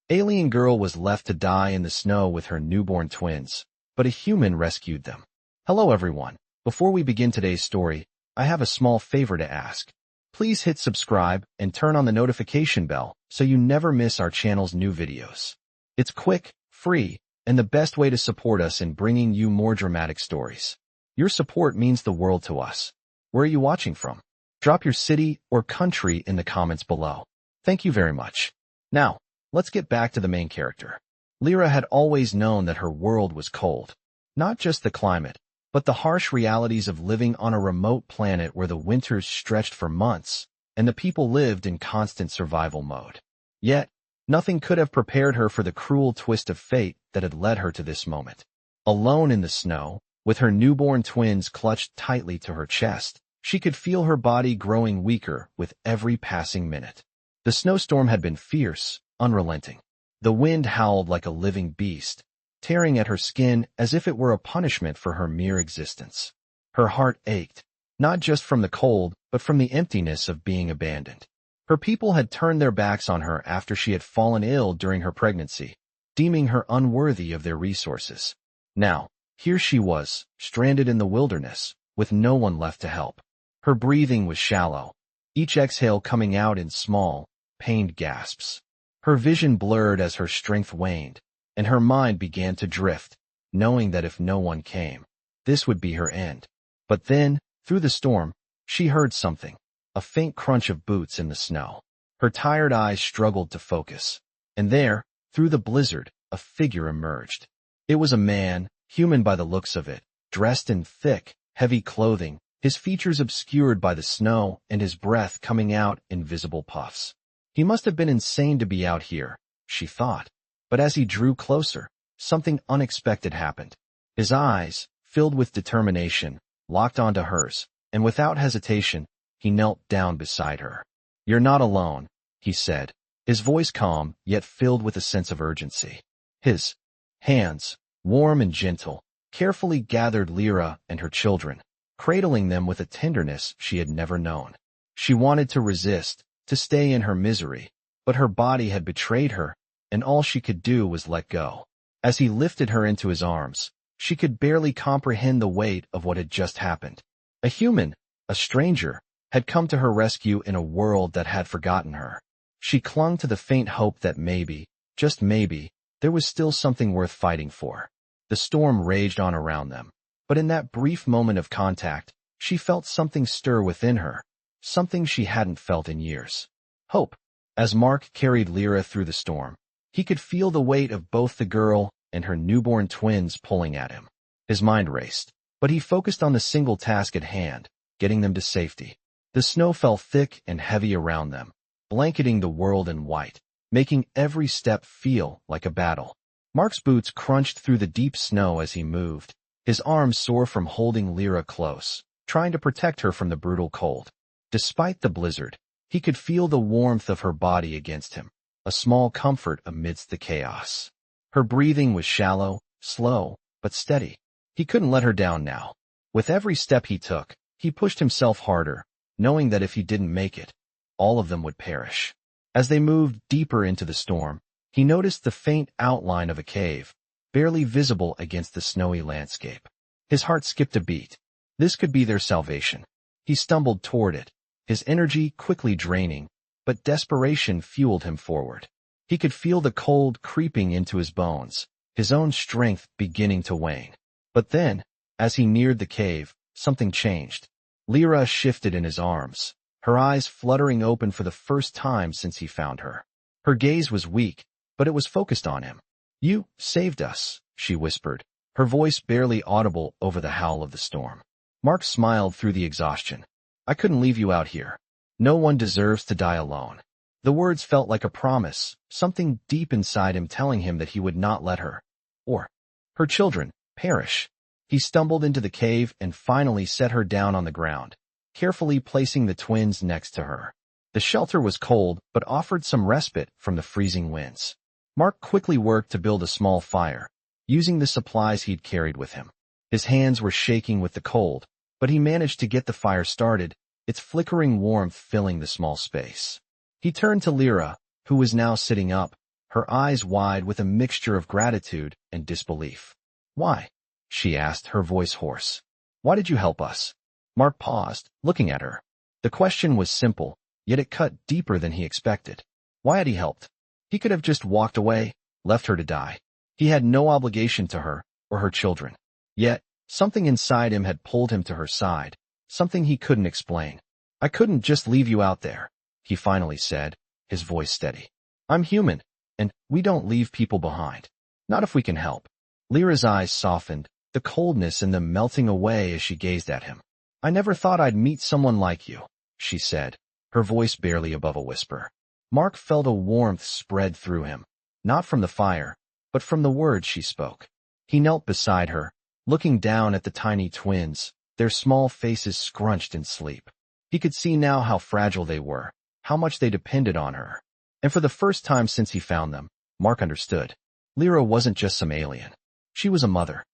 Alien girl was left to die in the snow with her newborn twins, but a human rescued them. Hello everyone. Before we begin today's story, I have a small favor to ask. Please hit subscribe and turn on the notification bell so you never miss our channel's new videos. It's quick, free, and the best way to support us in bringing you more dramatic stories. Your support means the world to us. Where are you watching from? Drop your city or country in the comments below. Thank you very much. Now, let's get back to the main character. Lira had always known that her world was cold. Not just the climate, but the harsh realities of living on a remote planet where the winters stretched for months and the people lived in constant survival mode. Yet, nothing could have prepared her for the cruel twist of fate that had led her to this moment. Alone in the snow, with her newborn twins clutched tightly to her chest, she could feel her body growing weaker with every passing minute. The snowstorm had been fierce, unrelenting. The wind howled like a living beast, tearing at her skin as if it were a punishment for her mere existence. Her heart ached, not just from the cold, but from the emptiness of being abandoned. Her people had turned their backs on her after she had fallen ill during her pregnancy, deeming her unworthy of their resources. Now, here she was, stranded in the wilderness, with no one left to help. Her breathing was shallow, each exhale coming out in small, pained gasps. Her vision blurred as her strength waned, and her mind began to drift, knowing that if no one came, this would be her end. But then, through the storm, she heard something, a faint crunch of boots in the snow. Her tired eyes struggled to focus, and there, through the blizzard, a figure emerged. It was a man, human by the looks of it, dressed in thick, heavy clothing, his features obscured by the snow and his breath coming out in visible puffs. He must have been insane to be out here, she thought. But as he drew closer, something unexpected happened. His eyes, filled with determination, locked onto hers, and without hesitation, he knelt down beside her. "You're not alone," he said, his voice calm yet filled with a sense of urgency. His hands, warm and gentle, carefully gathered Lira and her children, cradling them with a tenderness she had never known. She wanted to resist, to stay in her misery, but her body had betrayed her, and all she could do was let go. As he lifted her into his arms, she could barely comprehend the weight of what had just happened. A human, a stranger, had come to her rescue in a world that had forgotten her. She clung to the faint hope that maybe, just maybe, there was still something worth fighting for. The storm raged on around them, but in that brief moment of contact, she felt something stir within her, something she hadn't felt in years. Hope. As Mark carried Lira through the storm, he could feel the weight of both the girl and her newborn twins pulling at him. His mind raced, but he focused on the single task at hand, getting them to safety. The snow fell thick and heavy around them, blanketing the world in white, making every step feel like a battle. Mark's boots crunched through the deep snow as he moved, his arms sore from holding Lira close, trying to protect her from the brutal cold. Despite the blizzard, he could feel the warmth of her body against him, a small comfort amidst the chaos. Her breathing was shallow, slow, but steady. He couldn't let her down now. With every step he took, he pushed himself harder, knowing that if he didn't make it, all of them would perish. As they moved deeper into the storm, he noticed the faint outline of a cave, barely visible against the snowy landscape. His heart skipped a beat. This could be their salvation. He stumbled toward it, his energy quickly draining, but desperation fueled him forward. He could feel the cold creeping into his bones, his own strength beginning to wane. But then, as he neared the cave, something changed. Lira shifted in his arms, her eyes fluttering open for the first time since he found her. Her gaze was weak, but it was focused on him. "You saved us," she whispered, her voice barely audible over the howl of the storm. Mark smiled through the exhaustion. "I couldn't leave you out here. No one deserves to die alone." The words felt like a promise, something deep inside him telling him that he would not let her, or her children, perish. He stumbled into the cave and finally set her down on the ground, carefully placing the twins next to her. The shelter was cold but offered some respite from the freezing winds. Mark quickly worked to build a small fire, using the supplies he'd carried with him. His hands were shaking with the cold, but he managed to get the fire started, its flickering warmth filling the small space. He turned to Lira, who was now sitting up, her eyes wide with a mixture of gratitude and disbelief. "Why?" she asked, her voice hoarse. "Why did you help us?" Mark paused, looking at her. The question was simple, yet it cut deeper than he expected. Why had he helped? He could have just walked away, left her to die. He had no obligation to her or her children. Yet, something inside him had pulled him to her side, something he couldn't explain. "I couldn't just leave you out there," he finally said, his voice steady. "I'm human, and we don't leave people behind. Not if we can help." Lyra's eyes softened, the coldness in them melting away as she gazed at him. "I never thought I'd meet someone like you," she said, her voice barely above a whisper. Mark felt a warmth spread through him, not from the fire, but from the words she spoke. He knelt beside her, looking down at the tiny twins, their small faces scrunched in sleep. He could see now how fragile they were, how much they depended on her. And for the first time since he found them, Mark understood. Lira wasn't just some alien. She was a mother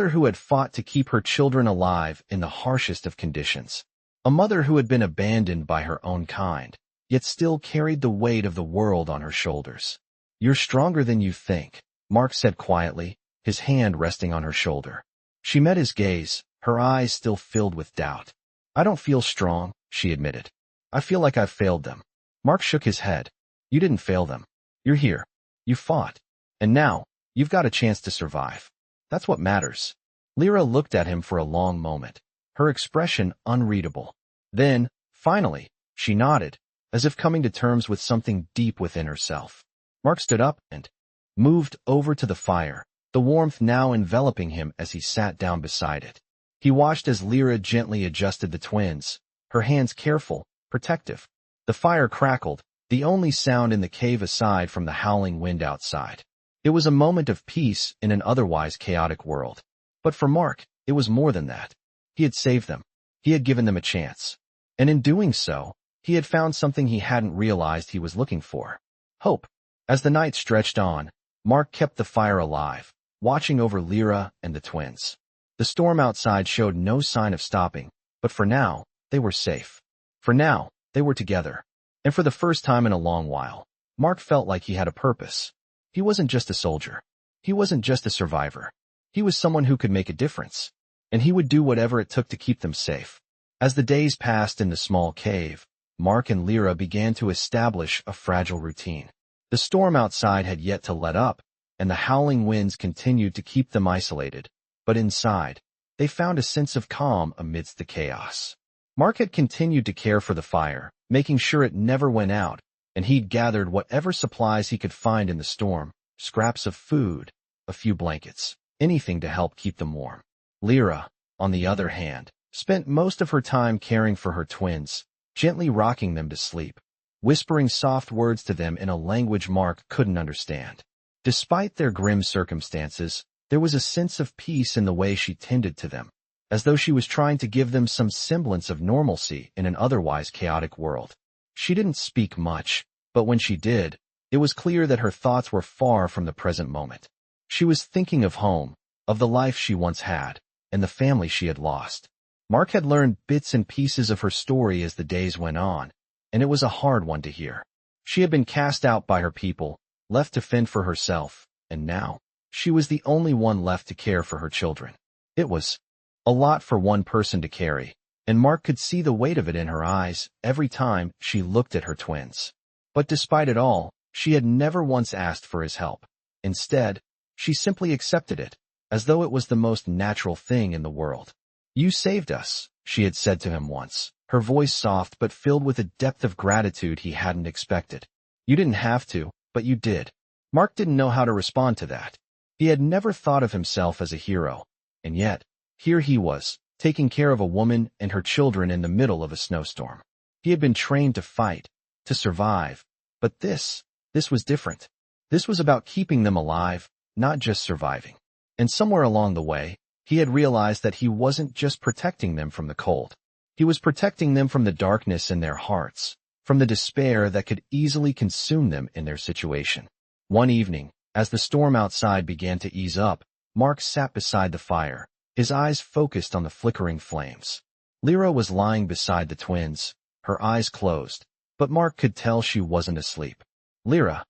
who had fought to keep her children alive in the harshest of conditions. A mother who had been abandoned by her own kind, yet still carried the weight of the world on her shoulders. "You're stronger than you think," Mark said quietly, his hand resting on her shoulder. She met his gaze, her eyes still filled with doubt. "I don't feel strong," she admitted. "I feel like I've failed them." Mark shook his head. "You didn't fail them. You're here. You fought. And now, you've got a chance to survive. That's what matters." Lira looked at him for a long moment, her expression unreadable. Then, finally, she nodded, as if coming to terms with something deep within herself. Mark stood up and moved over to the fire, the warmth now enveloping him as he sat down beside it. He watched as Lira gently adjusted the twins, her hands careful, protective. The fire crackled, the only sound in the cave aside from the howling wind outside. It was a moment of peace in an otherwise chaotic world. But for Mark, it was more than that. He had saved them. He had given them a chance. And in doing so, he had found something he hadn't realized he was looking for. Hope. As the night stretched on, Mark kept the fire alive, watching over Lira and the twins. The storm outside showed no sign of stopping, but for now, they were safe. For now, they were together. And for the first time in a long while, Mark felt like he had a purpose. He wasn't just a soldier. He wasn't just a survivor. He was someone who could make a difference. And he would do whatever it took to keep them safe. As the days passed in the small cave, Mark and Lira began to establish a fragile routine. The storm outside had yet to let up, and the howling winds continued to keep them isolated. But inside, they found a sense of calm amidst the chaos. Mark had continued to care for the fire, making sure it never went out, and he'd gathered whatever supplies he could find in the storm, scraps of food, a few blankets, anything to help keep them warm. Lira, on the other hand, spent most of her time caring for her twins, gently rocking them to sleep, whispering soft words to them in a language Mark couldn't understand. Despite their grim circumstances, there was a sense of peace in the way she tended to them, as though she was trying to give them some semblance of normalcy in an otherwise chaotic world. She didn't speak much, but when she did, it was clear that her thoughts were far from the present moment. She was thinking of home, of the life she once had, and the family she had lost. Mark had learned bits and pieces of her story as the days went on, and it was a hard one to hear. She had been cast out by her people, left to fend for herself, and now, she was the only one left to care for her children. It was a lot for one person to carry, and Mark could see the weight of it in her eyes every time she looked at her twins. But despite it all, she had never once asked for his help. Instead, she simply accepted it, as though it was the most natural thing in the world. "You saved us," she had said to him once, her voice soft but filled with a depth of gratitude he hadn't expected. "You didn't have to, but you did." Mark didn't know how to respond to that. He had never thought of himself as a hero, and yet, here he was, taking care of a woman and her children in the middle of a snowstorm. He had been trained to fight, to survive, but this was different. This was about keeping them alive, not just surviving. And somewhere along the way, he had realized that he wasn't just protecting them from the cold. He was protecting them from the darkness in their hearts, from the despair that could easily consume them in their situation. One evening, as the storm outside began to ease up, Mark sat beside the fire, his eyes focused on the flickering flames. Lira was lying beside the twins, her eyes closed, but Mark could tell she wasn't asleep. "Lira,"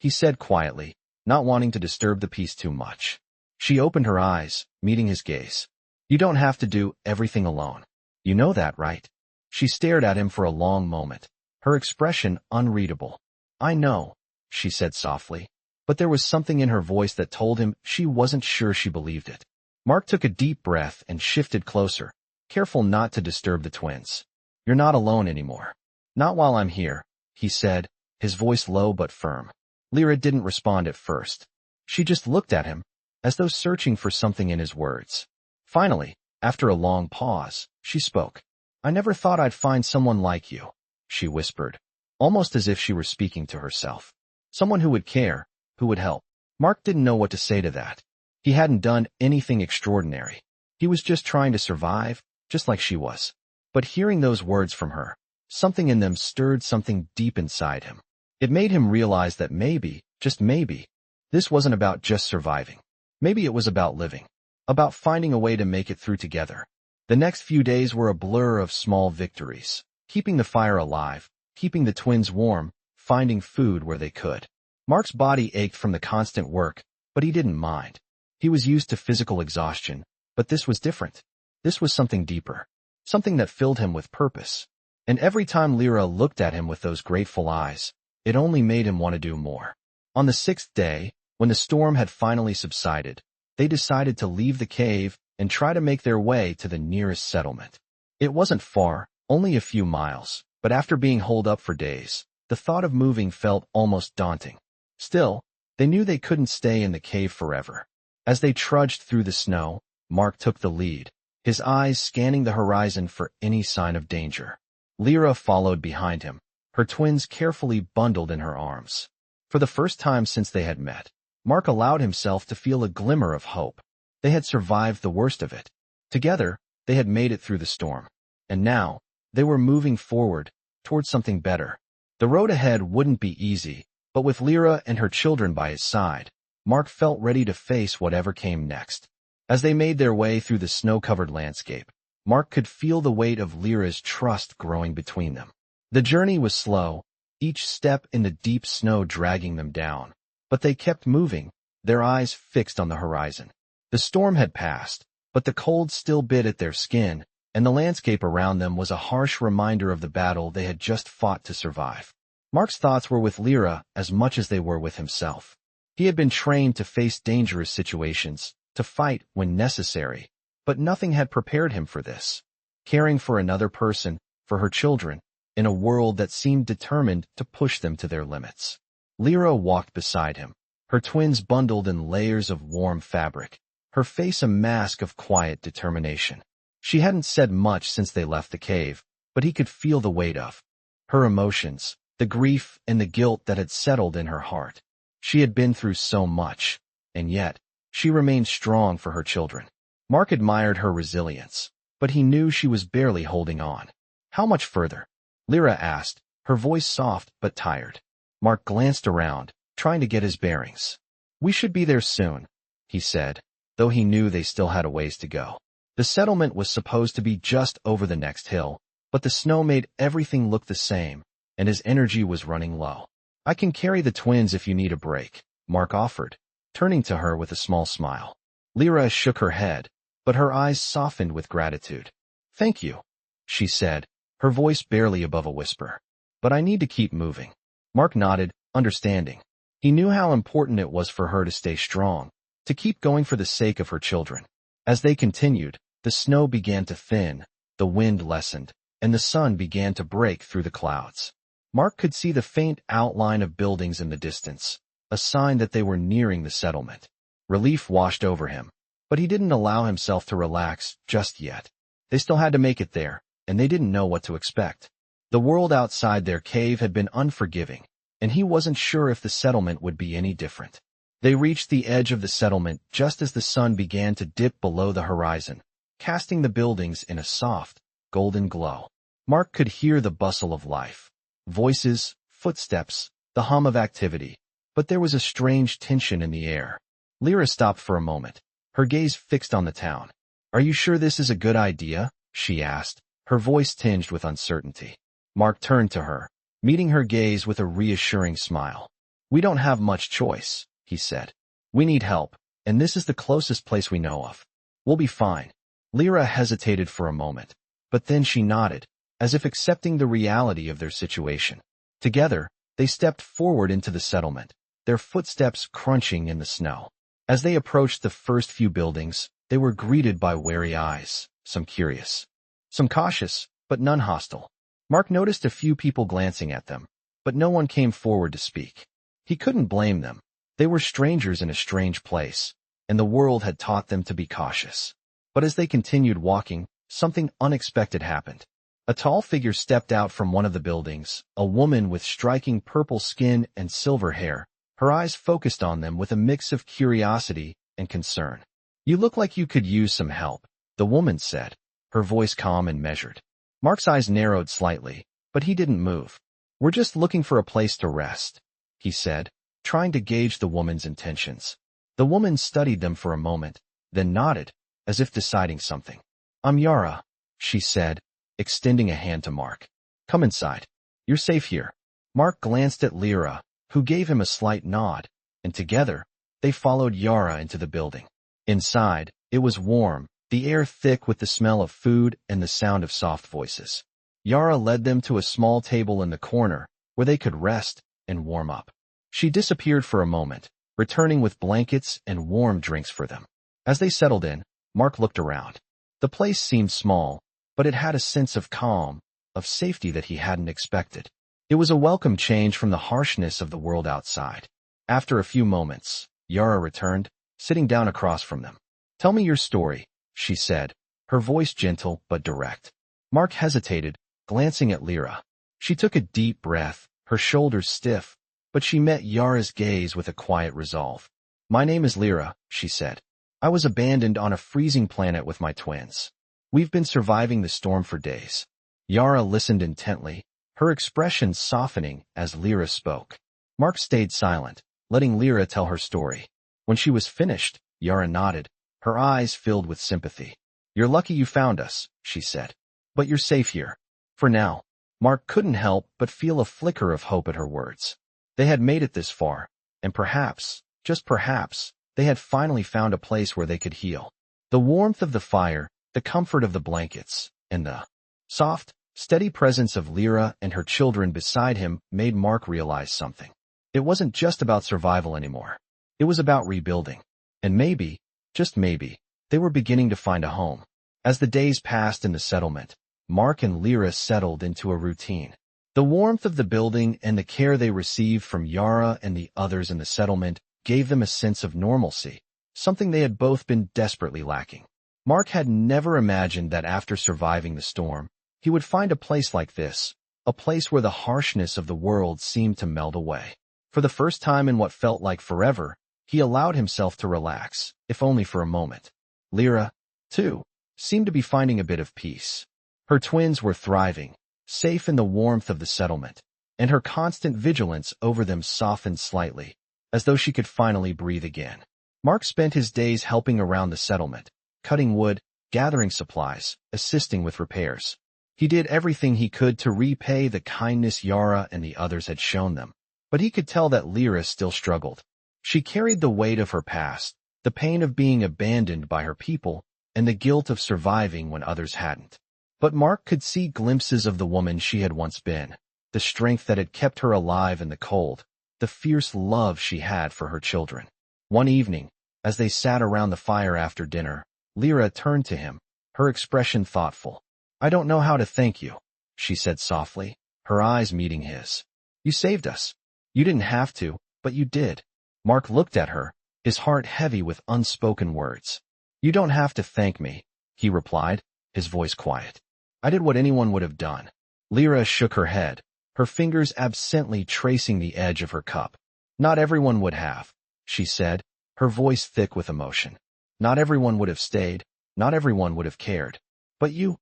he said quietly, not wanting to disturb the peace too much. She opened her eyes, meeting his gaze. You don't have to do everything alone. You know that, right? She stared at him for a long moment, her expression unreadable. I know, she said softly, but there was something in her voice that told him she wasn't sure she believed it. Mark took a deep breath and shifted closer, careful not to disturb the twins. You're not alone anymore. Not while I'm here, he said, his voice low but firm. Lira didn't respond at first. She just looked at him, as though searching for something in his words. Finally, after a long pause, she spoke. I never thought I'd find someone like you, she whispered, almost as if she were speaking to herself. Someone who would care, who would help. Mark didn't know what to say to that. He hadn't done anything extraordinary. He was just trying to survive, just like she was. But hearing those words from her, something in them stirred something deep inside him. It made him realize that maybe, just maybe, this wasn't about just surviving. Maybe it was about living. About finding a way to make it through together. The next few days were a blur of small victories. Keeping the fire alive, keeping the twins warm, finding food where they could. Mark's body ached from the constant work, but he didn't mind. He was used to physical exhaustion, but this was different. This was something deeper. Something that filled him with purpose. And every time Lira looked at him with those grateful eyes, it only made him want to do more. On the sixth day, when the storm had finally subsided, they decided to leave the cave and try to make their way to the nearest settlement. It wasn't far, only a few miles, but after being holed up for days, the thought of moving felt almost daunting. Still, they knew they couldn't stay in the cave forever. As they trudged through the snow, Mark took the lead, his eyes scanning the horizon for any sign of danger. Lira followed behind him, her twins carefully bundled in her arms. For the first time since they had met, Mark allowed himself to feel a glimmer of hope. They had survived the worst of it. Together, they had made it through the storm. And now, they were moving forward, towards something better. The road ahead wouldn't be easy, but with Lira and her children by his side, Mark felt ready to face whatever came next. As they made their way through the snow-covered landscape, Mark could feel the weight of Lira's trust growing between them. The journey was slow, each step in the deep snow dragging them down. But they kept moving, their eyes fixed on the horizon. The storm had passed, but the cold still bit at their skin, and the landscape around them was a harsh reminder of the battle they had just fought to survive. Mark's thoughts were with Lira as much as they were with himself. He had been trained to face dangerous situations, to fight when necessary, but nothing had prepared him for this. Caring for another person, for her children, in a world that seemed determined to push them to their limits. Lira walked beside him, her twins bundled in layers of warm fabric, her face a mask of quiet determination. She hadn't said much since they left the cave, but he could feel the weight of her emotions, the grief and the guilt that had settled in her heart. She had been through so much, and yet, she remained strong for her children. Mark admired her resilience, but he knew she was barely holding on. How much further? Lira asked, her voice soft but tired. Mark glanced around, trying to get his bearings. We should be there soon, he said, though he knew they still had a ways to go. The settlement was supposed to be just over the next hill, but the snow made everything look the same, and his energy was running low. I can carry the twins if you need a break, Mark offered, turning to her with a small smile. Lira shook her head, but her eyes softened with gratitude. Thank you, she said, her voice barely above a whisper. But I need to keep moving. Mark nodded, understanding. He knew how important it was for her to stay strong, to keep going for the sake of her children. As they continued, the snow began to thin, the wind lessened, and the sun began to break through the clouds. Mark could see the faint outline of buildings in the distance, a sign that they were nearing the settlement. Relief washed over him, but he didn't allow himself to relax just yet. They still had to make it there, and they didn't know what to expect. The world outside their cave had been unforgiving, and he wasn't sure if the settlement would be any different. They reached the edge of the settlement just as the sun began to dip below the horizon, casting the buildings in a soft, golden glow. Mark could hear the bustle of life. Voices, footsteps, the hum of activity, but there was a strange tension in the air. Lira stopped for a moment, her gaze fixed on the town. Are you sure this is a good idea? She asked, her voice tinged with uncertainty. Mark turned to her, meeting her gaze with a reassuring smile. We don't have much choice, he said. We need help, and this is the closest place we know of. We'll be fine. Lira hesitated for a moment, but then she nodded, as if accepting the reality of their situation. Together, they stepped forward into the settlement, their footsteps crunching in the snow. As they approached the first few buildings, they were greeted by wary eyes, some curious, some cautious, but none hostile. Mark noticed a few people glancing at them, but no one came forward to speak. He couldn't blame them. They were strangers in a strange place, and the world had taught them to be cautious. But as they continued walking, something unexpected happened. A tall figure stepped out from one of the buildings, a woman with striking purple skin and silver hair, her eyes focused on them with a mix of curiosity and concern. You look like you could use some help, the woman said, her voice calm and measured. Mark's eyes narrowed slightly, but he didn't move. We're just looking for a place to rest, he said, trying to gauge the woman's intentions. The woman studied them for a moment, then nodded, as if deciding something. I'm Yara, she said, extending a hand to Mark. Come inside. You're safe here. Mark glanced at Lira, who gave him a slight nod, and together, they followed Yara into the building. Inside, it was warm, the air thick with the smell of food and the sound of soft voices. Yara led them to a small table in the corner, where they could rest and warm up. She disappeared for a moment, returning with blankets and warm drinks for them. As they settled in, Mark looked around. The place seemed small, but it had a sense of calm, of safety that he hadn't expected. It was a welcome change from the harshness of the world outside. After a few moments, Yara returned, sitting down across from them. Tell me your story, she said, her voice gentle but direct. Mark hesitated, glancing at Lira. She took a deep breath, her shoulders stiff, but she met Yara's gaze with a quiet resolve. My name is Lira, she said. I was abandoned on a freezing planet with my twins. We've been surviving the storm for days. Yara listened intently, her expression softening as Lira spoke. Mark stayed silent, letting Lira tell her story. When she was finished, Yara nodded, her eyes filled with sympathy. You're lucky you found us, she said. But you're safe here. For now. Mark couldn't help but feel a flicker of hope at her words. They had made it this far, and perhaps, just perhaps, they had finally found a place where they could heal. The warmth of the fire, the comfort of the blankets, and the soft, steady presence of Lira and her children beside him made Mark realize something. It wasn't just about survival anymore. It was about rebuilding. And maybe, just maybe, they were beginning to find a home. As the days passed in the settlement, Mark and Lira settled into a routine. The warmth of the building and the care they received from Yara and the others in the settlement gave them a sense of normalcy, something they had both been desperately lacking. Mark had never imagined that after surviving the storm, he would find a place like this, a place where the harshness of the world seemed to melt away. For the first time in what felt like forever, he allowed himself to relax, if only for a moment. Lira, too, seemed to be finding a bit of peace. Her twins were thriving, safe in the warmth of the settlement, and her constant vigilance over them softened slightly, as though she could finally breathe again. Mark spent his days helping around the settlement, cutting wood, gathering supplies, assisting with repairs. He did everything he could to repay the kindness Yara and the others had shown them, but he could tell that Lira still struggled. She carried the weight of her past, the pain of being abandoned by her people, and the guilt of surviving when others hadn't. But Mark could see glimpses of the woman she had once been, the strength that had kept her alive in the cold, the fierce love she had for her children. One evening, as they sat around the fire after dinner, Lira turned to him, her expression thoughtful. I don't know how to thank you, she said softly, her eyes meeting his. You saved us. You didn't have to, but you did. Mark looked at her, his heart heavy with unspoken words. You don't have to thank me, he replied, his voice quiet. I did what anyone would have done. Lira shook her head, her fingers absently tracing the edge of her cup. Not everyone would have, she said, her voice thick with emotion. Not everyone would have stayed, not everyone would have cared. But you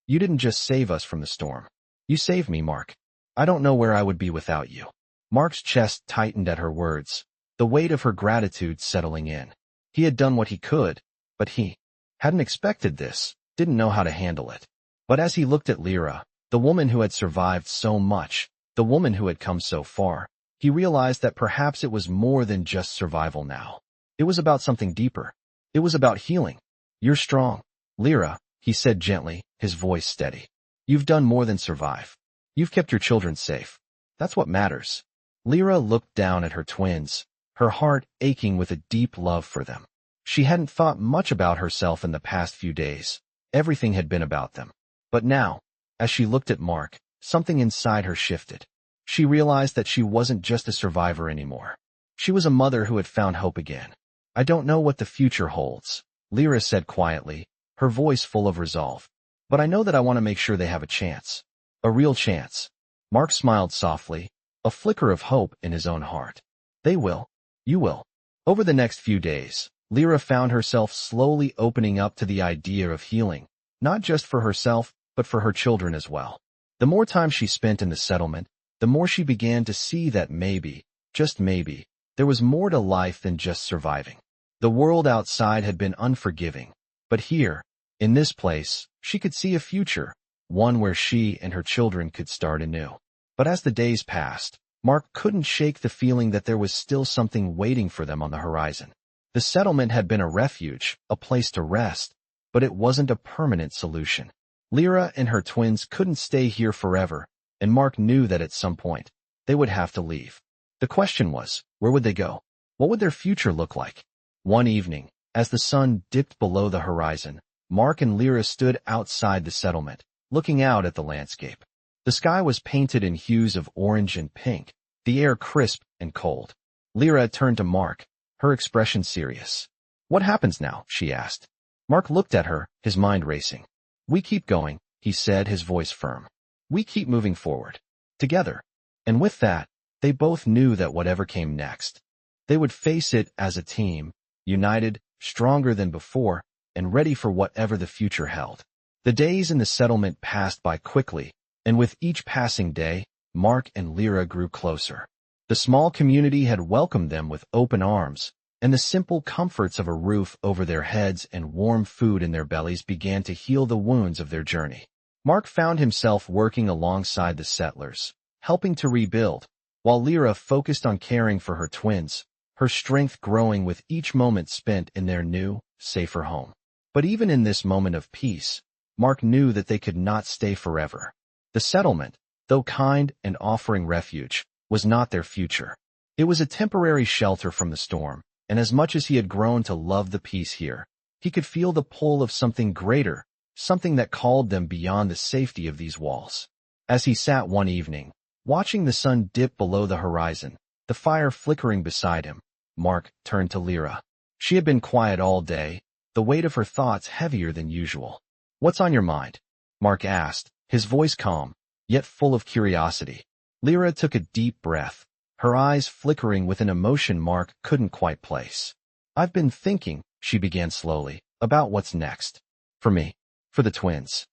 didn't just save us from the storm. You saved me, Mark. I don't know where I would be without you. Mark's chest tightened at her words, the weight of her gratitude settling in. He had done what he could, but he hadn't expected this, didn't know how to handle it. But as he looked at Lira, the woman who had survived so much, the woman who had come so far, he realized that perhaps it was more than just survival now. It was about something deeper. It was about healing. "You're strong, Lira," he said gently, his voice steady. "You've done more than survive. You've kept your children safe. That's what matters." Lira looked down at her twins, her heart aching with a deep love for them. She hadn't thought much about herself in the past few days. Everything had been about them. But now, as she looked at Mark, something inside her shifted. She realized that she wasn't just a survivor anymore. She was a mother who had found hope again. "I don't know what the future holds," Lira said quietly, her voice full of resolve. "But I know that I want to make sure they have a chance. A real chance." Mark smiled softly, a flicker of hope in his own heart. "They will. You will." Over the next few days, Lira found herself slowly opening up to the idea of healing, not just for herself, but for her children as well. The more time she spent in the settlement, the more she began to see that maybe, just maybe, there was more to life than just surviving. The world outside had been unforgiving, but here, in this place, she could see a future, one where she and her children could start anew. But as the days passed, Mark couldn't shake the feeling that there was still something waiting for them on the horizon. The settlement had been a refuge, a place to rest, but it wasn't a permanent solution. Lira and her twins couldn't stay here forever, and Mark knew that at some point, they would have to leave. The question was, where would they go? What would their future look like? One evening, as the sun dipped below the horizon, Mark and Lira stood outside the settlement, looking out at the landscape. The sky was painted in hues of orange and pink, the air crisp and cold. Lira turned to Mark, her expression serious. "What happens now?" she asked. Mark looked at her, his mind racing. "We keep going," he said, his voice firm. "We keep moving forward. Together." And with that, they both knew that whatever came next, they would face it as a team, united, stronger than before, and ready for whatever the future held. The days in the settlement passed by quickly, and with each passing day, Mark and Lira grew closer. The small community had welcomed them with open arms, and the simple comforts of a roof over their heads and warm food in their bellies began to heal the wounds of their journey. Mark found himself working alongside the settlers, helping to rebuild, while Lira focused on caring for her twins, her strength growing with each moment spent in their new, safer home. But even in this moment of peace, Mark knew that they could not stay forever. The settlement, though kind and offering refuge, was not their future. It was a temporary shelter from the storm, and as much as he had grown to love the peace here, he could feel the pull of something greater, something that called them beyond the safety of these walls. As he sat one evening, watching the sun dip below the horizon, the fire flickering beside him, Mark turned to Lira. She had been quiet all day, the weight of her thoughts heavier than usual. "What's on your mind?" Mark asked, his voice calm, yet full of curiosity. Lira took a deep breath, her eyes flickering with an emotion Mark couldn't quite place. "I've been thinking," she began slowly, "about what's next. For me. For the twins."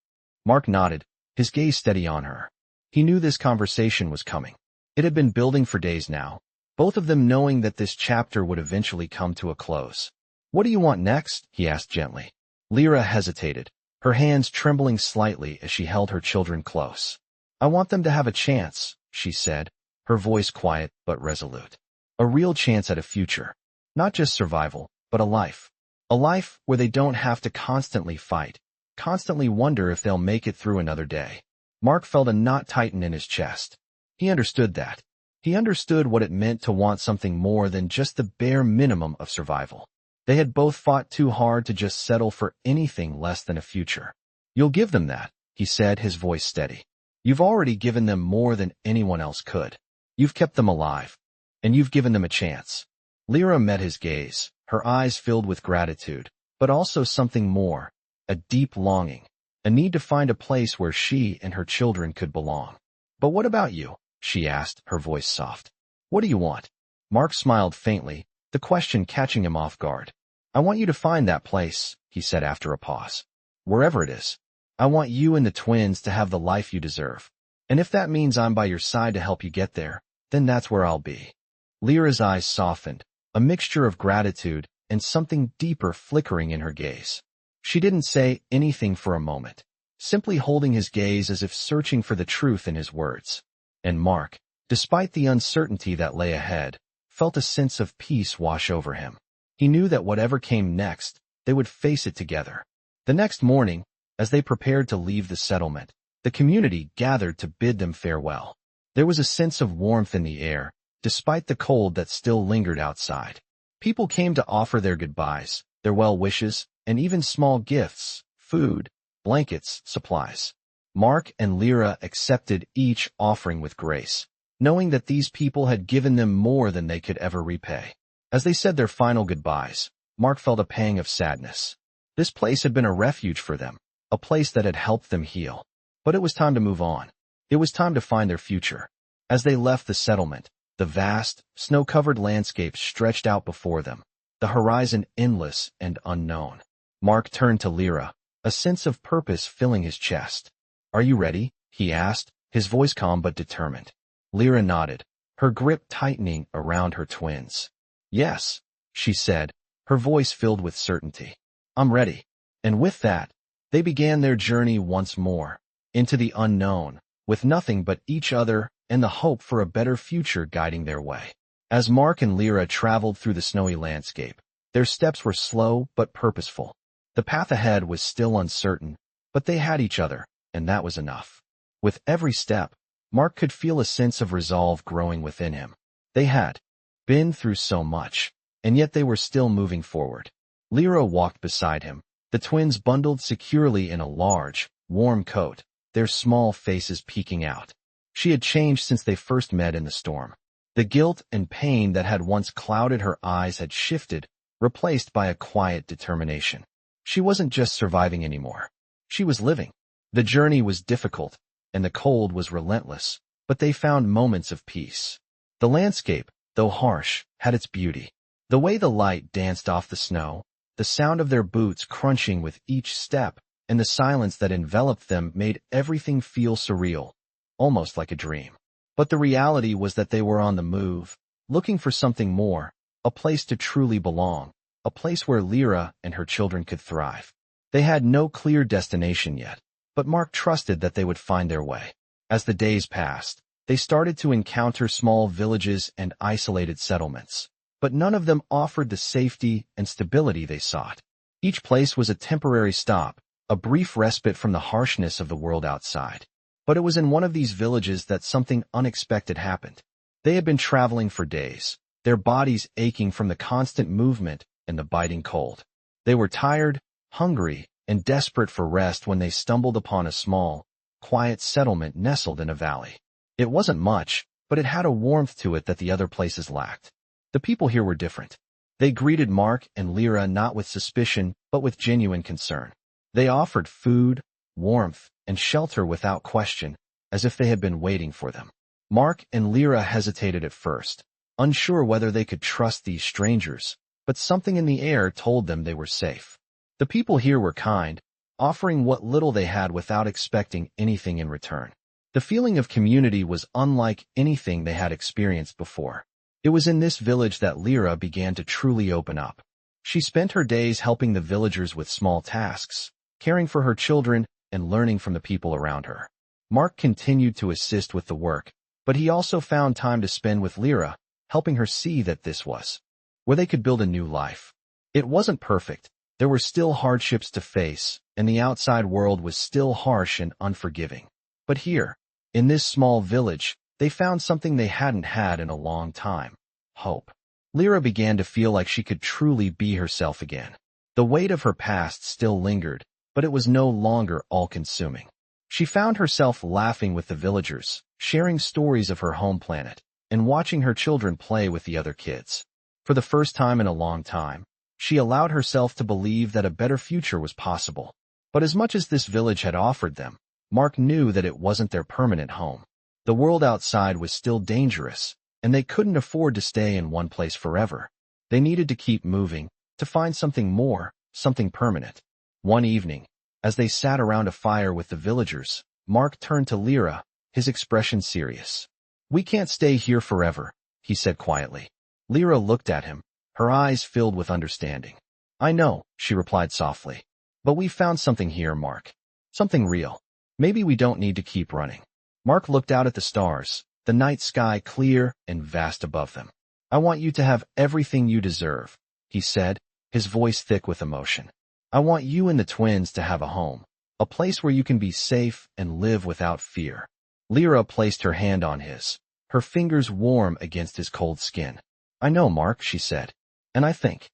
Mark nodded, his gaze steady on her. He knew this conversation was coming. It had been building for days now, both of them knowing that this chapter would eventually come to a close. "What do you want next?" he asked gently. Lira hesitated, her hands trembling slightly as she held her children close. "I want them to have a chance," she said, her voice quiet but resolute. "A real chance at a future. Not just survival, but a life. A life where they don't have to constantly fight, constantly wonder if they'll make it through another day." Mark felt a knot tighten in his chest. He understood that. He understood what it meant to want something more than just the bare minimum of survival. They had both fought too hard to just settle for anything less than a future. "You'll give them that," he said, his voice steady. "You've already given them more than anyone else could. You've kept them alive, and you've given them a chance." Lira met his gaze, her eyes filled with gratitude, but also something more, a deep longing, a need to find a place where she and her children could belong. "But what about you?" she asked, her voice soft. "What do you want?" Mark smiled faintly, the question catching him off guard. "I want you to find that place," he said after a pause. "Wherever it is. I want you and the twins to have the life you deserve. And if that means I'm by your side to help you get there, then that's where I'll be." Lira's eyes softened, a mixture of gratitude and something deeper flickering in her gaze. She didn't say anything for a moment, simply holding his gaze as if searching for the truth in his words. And Mark, despite the uncertainty that lay ahead, felt a sense of peace wash over him. He knew that whatever came next, they would face it together. The next morning, as they prepared to leave the settlement, the community gathered to bid them farewell. There was a sense of warmth in the air, despite the cold that still lingered outside. People came to offer their goodbyes, their well wishes, and even small gifts, food, blankets, supplies. Mark and Lira accepted each offering with grace, knowing that these people had given them more than they could ever repay. As they said their final goodbyes, Mark felt a pang of sadness. This place had been a refuge for them, a place that had helped them heal. But it was time to move on. It was time to find their future. As they left the settlement, the vast, snow-covered landscape stretched out before them, the horizon endless and unknown. Mark turned to Lira, a sense of purpose filling his chest. "Are you ready?" he asked, his voice calm but determined. Lira nodded, her grip tightening around her twins. "Yes," she said, her voice filled with certainty. "I'm ready." And with that, they began their journey once more, into the unknown, with nothing but each other and the hope for a better future guiding their way. As Mark and Lira traveled through the snowy landscape, their steps were slow but purposeful. The path ahead was still uncertain, but they had each other, and that was enough. With every step, Mark could feel a sense of resolve growing within him. They had been through so much, and yet they were still moving forward. Lira walked beside him, the twins bundled securely in a large, warm coat, their small faces peeking out. She had changed since they first met in the storm. The guilt and pain that had once clouded her eyes had shifted, replaced by a quiet determination. She wasn't just surviving anymore. She was living. The journey was difficult, and the cold was relentless, but they found moments of peace. The landscape, though harsh, had its beauty. The way the light danced off the snow, the sound of their boots crunching with each step, and the silence that enveloped them made everything feel surreal, almost like a dream. But the reality was that they were on the move, looking for something more, a place to truly belong, a place where Lira and her children could thrive. They had no clear destination yet, but Mark trusted that they would find their way. As the days passed, they started to encounter small villages and isolated settlements, but none of them offered the safety and stability they sought. Each place was a temporary stop, a brief respite from the harshness of the world outside. But it was in one of these villages that something unexpected happened. They had been traveling for days, their bodies aching from the constant movement and the biting cold. They were tired, hungry, and desperate for rest when they stumbled upon a small, quiet settlement nestled in a valley. It wasn't much, but it had a warmth to it that the other places lacked. The people here were different. They greeted Mark and Lira not with suspicion, but with genuine concern. They offered food, warmth, and shelter without question, as if they had been waiting for them. Mark and Lira hesitated at first, unsure whether they could trust these strangers, but something in the air told them they were safe. The people here were kind, offering what little they had without expecting anything in return. The feeling of community was unlike anything they had experienced before. It was in this village that Lira began to truly open up. She spent her days helping the villagers with small tasks, caring for her children, and learning from the people around her. Mark continued to assist with the work, but he also found time to spend with Lira, helping her see that this was where they could build a new life. It wasn't perfect. There were still hardships to face, and the outside world was still harsh and unforgiving. But here, in this small village, they found something they hadn't had in a long time: hope. Lira began to feel like she could truly be herself again. The weight of her past still lingered, but it was no longer all-consuming. She found herself laughing with the villagers, sharing stories of her home planet, and watching her children play with the other kids. For the first time in a long time, she allowed herself to believe that a better future was possible. But as much as this village had offered them, Mark knew that it wasn't their permanent home. The world outside was still dangerous, and they couldn't afford to stay in one place forever. They needed to keep moving, to find something more, something permanent. One evening, as they sat around a fire with the villagers, Mark turned to Lira, his expression serious. "We can't stay here forever," he said quietly. Lira looked at him, her eyes filled with understanding. "I know," she replied softly. "But we found something here, Mark. Something real. Maybe we don't need to keep running." Mark looked out at the stars, the night sky clear and vast above them. "I want you to have everything you deserve," he said, his voice thick with emotion. "I want you and the twins to have a home, a place where you can be safe and live without fear." Lira placed her hand on his, her fingers warm against his cold skin. "I know, Mark," she said. "And I think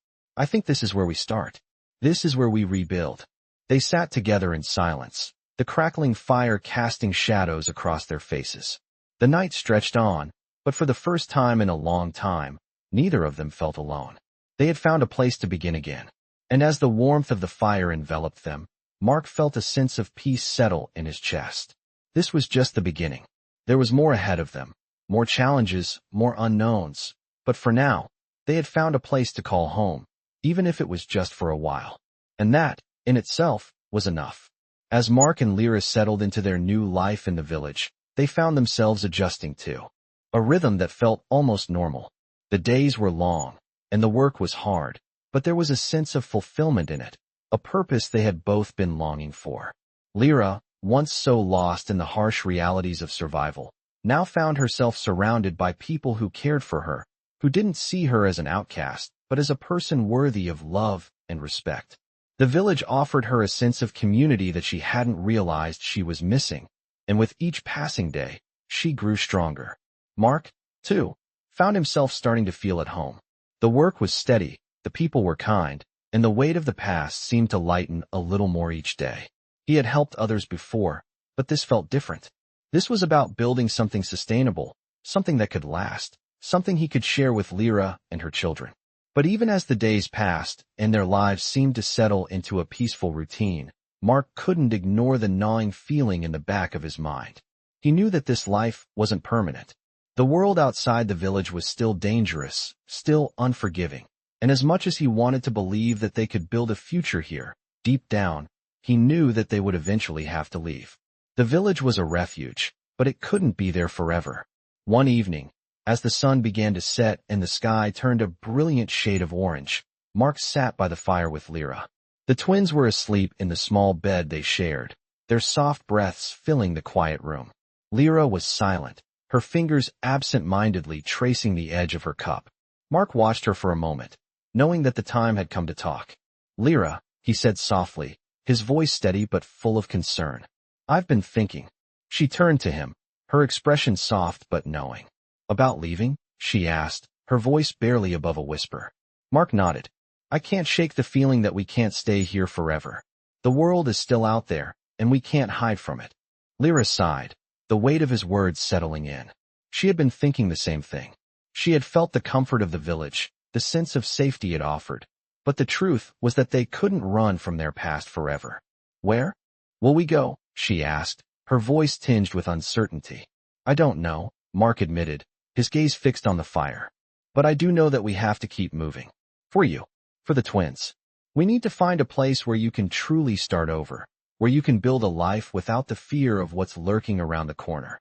this is where we start. This is where we rebuild." They sat together in silence, the crackling fire casting shadows across their faces. The night stretched on, but for the first time in a long time, neither of them felt alone. They had found a place to begin again. And as the warmth of the fire enveloped them, Mark felt a sense of peace settle in his chest. This was just the beginning. There was more ahead of them, more challenges, more unknowns. But for now, they had found a place to call home, even if it was just for a while. And that, in itself, was enough. As Mark and Lira settled into their new life in the village, they found themselves adjusting to a rhythm that felt almost normal. The days were long, and the work was hard, but there was a sense of fulfillment in it, a purpose they had both been longing for. Lira, once so lost in the harsh realities of survival, now found herself surrounded by people who cared for her, who didn't see her as an outcast, but as a person worthy of love and respect. The village offered her a sense of community that she hadn't realized she was missing, and with each passing day, she grew stronger. Mark, too, found himself starting to feel at home. The work was steady, the people were kind, and the weight of the past seemed to lighten a little more each day. He had helped others before, but this felt different. This was about building something sustainable, something that could last, something he could share with Lira and her children. But even as the days passed and their lives seemed to settle into a peaceful routine, Mark couldn't ignore the gnawing feeling in the back of his mind. He knew that this life wasn't permanent. The world outside the village was still dangerous, still unforgiving, and as much as he wanted to believe that they could build a future here, deep down, he knew that they would eventually have to leave. The village was a refuge, but it couldn't be there forever. One evening, as the sun began to set and the sky turned a brilliant shade of orange, Mark sat by the fire with Lira. The twins were asleep in the small bed they shared, their soft breaths filling the quiet room. Lira was silent, her fingers absent-mindedly tracing the edge of her cup. Mark watched her for a moment, knowing that the time had come to talk. "Lira," he said softly, his voice steady but full of concern. "I've been thinking." She turned to him, her expression soft but knowing. "About leaving?" she asked, her voice barely above a whisper. Mark nodded. "I can't shake the feeling that we can't stay here forever. The world is still out there, and we can't hide from it." Lira sighed, the weight of his words settling in. She had been thinking the same thing. She had felt the comfort of the village, the sense of safety it offered. But the truth was that they couldn't run from their past forever. "Where will we go?" she asked, her voice tinged with uncertainty. "I don't know," Mark admitted, his gaze fixed on the fire. "But I do know that we have to keep moving. For you. For the twins. We need to find a place where you can truly start over, where you can build a life without the fear of what's lurking around the corner."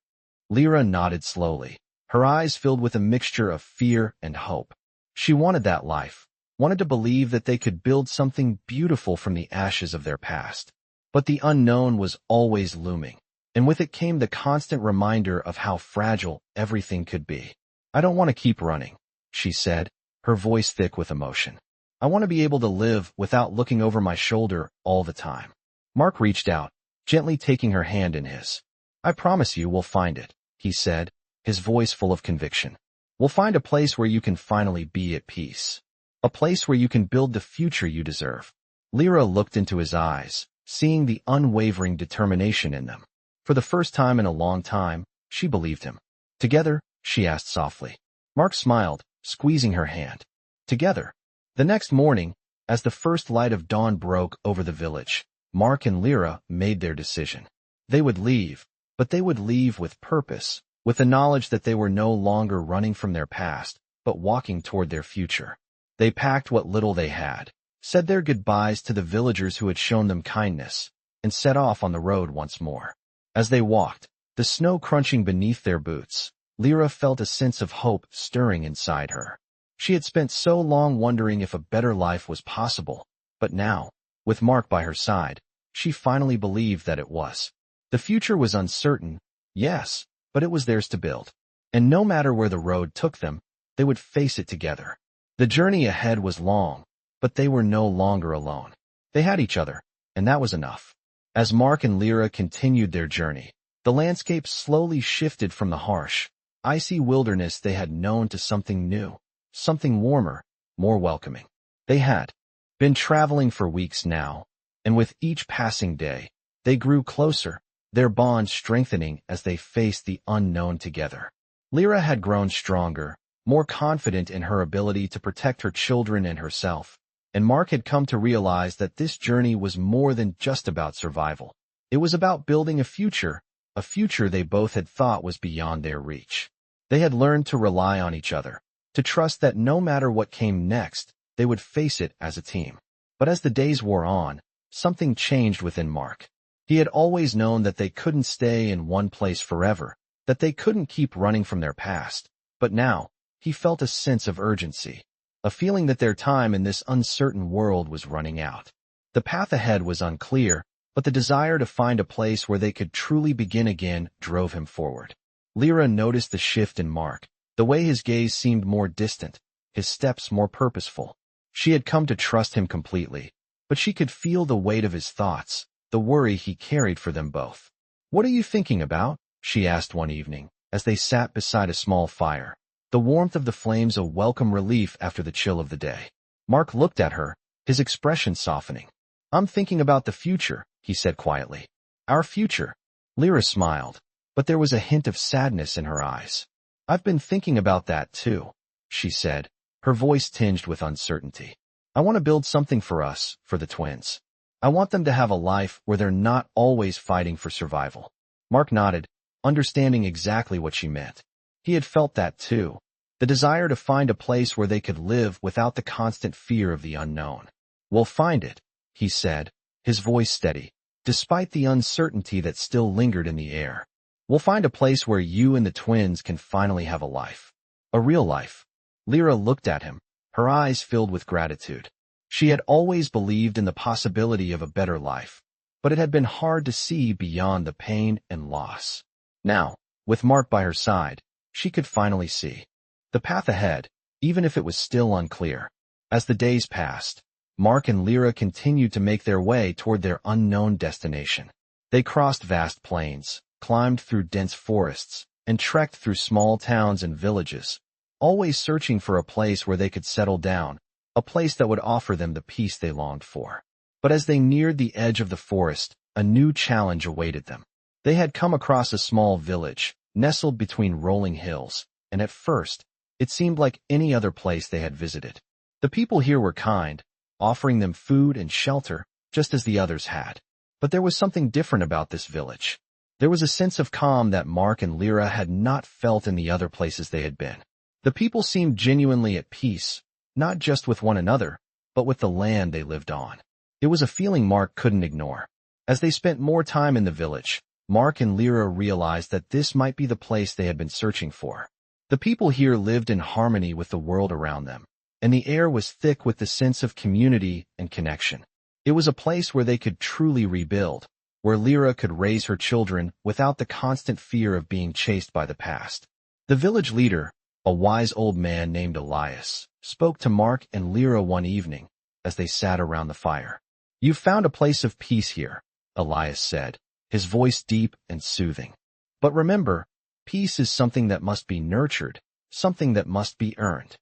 Lira nodded slowly, her eyes filled with a mixture of fear and hope. She wanted that life, wanted to believe that they could build something beautiful from the ashes of their past. But the unknown was always looming, and with it came the constant reminder of how fragile everything could be. "I don't want to keep running," she said, her voice thick with emotion. "I want to be able to live without looking over my shoulder all the time." Mark reached out, gently taking her hand in his. "I promise you we'll find it," he said, his voice full of conviction. "We'll find a place where you can finally be at peace. A place where you can build the future you deserve." Lira looked into his eyes, seeing the unwavering determination in them. For the first time in a long time, she believed him. "Together?" she asked softly. Mark smiled, squeezing her hand. "Together." The next morning, as the first light of dawn broke over the village, Mark and Lira made their decision. They would leave, but they would leave with purpose, with the knowledge that they were no longer running from their past, but walking toward their future. They packed what little they had, said their goodbyes to the villagers who had shown them kindness, and set off on the road once more. As they walked, the snow crunching beneath their boots, Lira felt a sense of hope stirring inside her. She had spent so long wondering if a better life was possible, but now, with Mark by her side, she finally believed that it was. The future was uncertain, yes, but it was theirs to build. And no matter where the road took them, they would face it together. The journey ahead was long, but they were no longer alone. They had each other, and that was enough. As Mark and Lira continued their journey, the landscape slowly shifted from the harsh, icy wilderness they had known to something new, something warmer, more welcoming. They had been traveling for weeks now, and with each passing day, they grew closer, their bond strengthening as they faced the unknown together. Lira had grown stronger, more confident in her ability to protect her children and herself, and Mark had come to realize that this journey was more than just about survival. It was about building a future they both had thought was beyond their reach. They had learned to rely on each other, to trust that no matter what came next, they would face it as a team. But as the days wore on, something changed within Mark. He had always known that they couldn't stay in one place forever, that they couldn't keep running from their past. But now, he felt a sense of urgency, a feeling that their time in this uncertain world was running out. The path ahead was unclear, but the desire to find a place where they could truly begin again drove him forward. Lira noticed the shift in Mark, the way his gaze seemed more distant, his steps more purposeful. She had come to trust him completely, but she could feel the weight of his thoughts, the worry he carried for them both. "What are you thinking about?" she asked one evening, as they sat beside a small fire, the warmth of the flames a welcome relief after the chill of the day. Mark looked at her, his expression softening. "I'm thinking about the future," he said quietly. "Our future." Lira smiled, but there was a hint of sadness in her eyes. "I've been thinking about that too," she said, her voice tinged with uncertainty. "I want to build something for us, for the twins. I want them to have a life where they're not always fighting for survival." Mark nodded, understanding exactly what she meant. He had felt that too, the desire to find a place where they could live without the constant fear of the unknown. "We'll find it," he said, his voice steady, despite the uncertainty that still lingered in the air. "We'll find a place where you and the twins can finally have a life. A real life." Lira looked at him, her eyes filled with gratitude. She had always believed in the possibility of a better life, but it had been hard to see beyond the pain and loss. Now, with Mark by her side, she could finally see the path ahead, even if it was still unclear. As the days passed, Mark and Lira continued to make their way toward their unknown destination. They crossed vast plains, climbed through dense forests, and trekked through small towns and villages, always searching for a place where they could settle down, a place that would offer them the peace they longed for. But as they neared the edge of the forest, a new challenge awaited them. They had come across a small village, nestled between rolling hills, and at first, it seemed like any other place they had visited. The people here were kind, offering them food and shelter, just as the others had. But there was something different about this village. There was a sense of calm that Mark and Lira had not felt in the other places they had been. The people seemed genuinely at peace, not just with one another, but with the land they lived on. It was a feeling Mark couldn't ignore. As they spent more time in the village, Mark and Lira realized that this might be the place they had been searching for. The people here lived in harmony with the world around them, and the air was thick with the sense of community and connection. It was a place where they could truly rebuild, where Lira could raise her children without the constant fear of being chased by the past. The village leader, a wise old man named Elias, spoke to Mark and Lira one evening as they sat around the fire. "You've found a place of peace here," Elias said, his voice deep and soothing. "But remember, peace is something that must be nurtured, something that must be earned."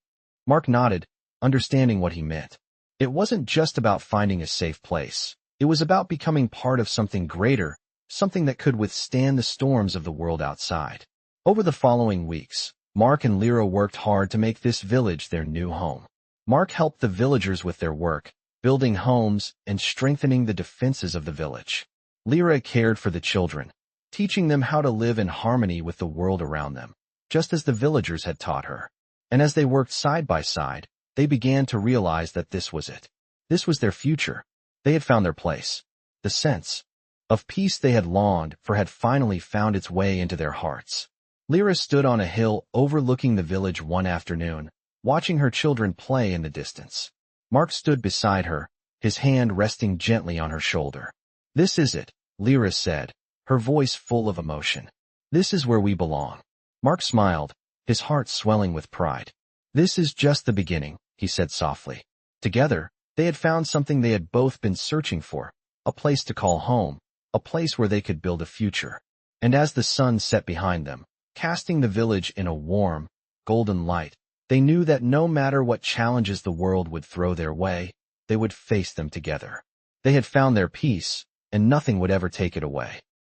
Mark nodded, understanding what he meant. It wasn't just about finding a safe place. It was about becoming part of something greater, something that could withstand the storms of the world outside. Over the following weeks, Mark and Lira worked hard to make this village their new home. Mark helped the villagers with their work, building homes and strengthening the defenses of the village. Lira cared for the children, teaching them how to live in harmony with the world around them, just as the villagers had taught her. And as they worked side by side, they began to realize that this was it. This was their future. They had found their place. The sense of peace they had longed for had finally found its way into their hearts. Lira stood on a hill overlooking the village one afternoon, watching her children play in the distance. Mark stood beside her, his hand resting gently on her shoulder. "This is it," Lira said, her voice full of emotion. "This is where we belong." Mark smiled, his heart swelling with pride. "This is just the beginning," he said softly. Together, they had found something they had both been searching for, a place to call home, a place where they could build a future. And as the sun set behind them, casting the village in a warm, golden light, they knew that no matter what challenges the world would throw their way, they would face them together. They had found their peace, and nothing would ever take it away.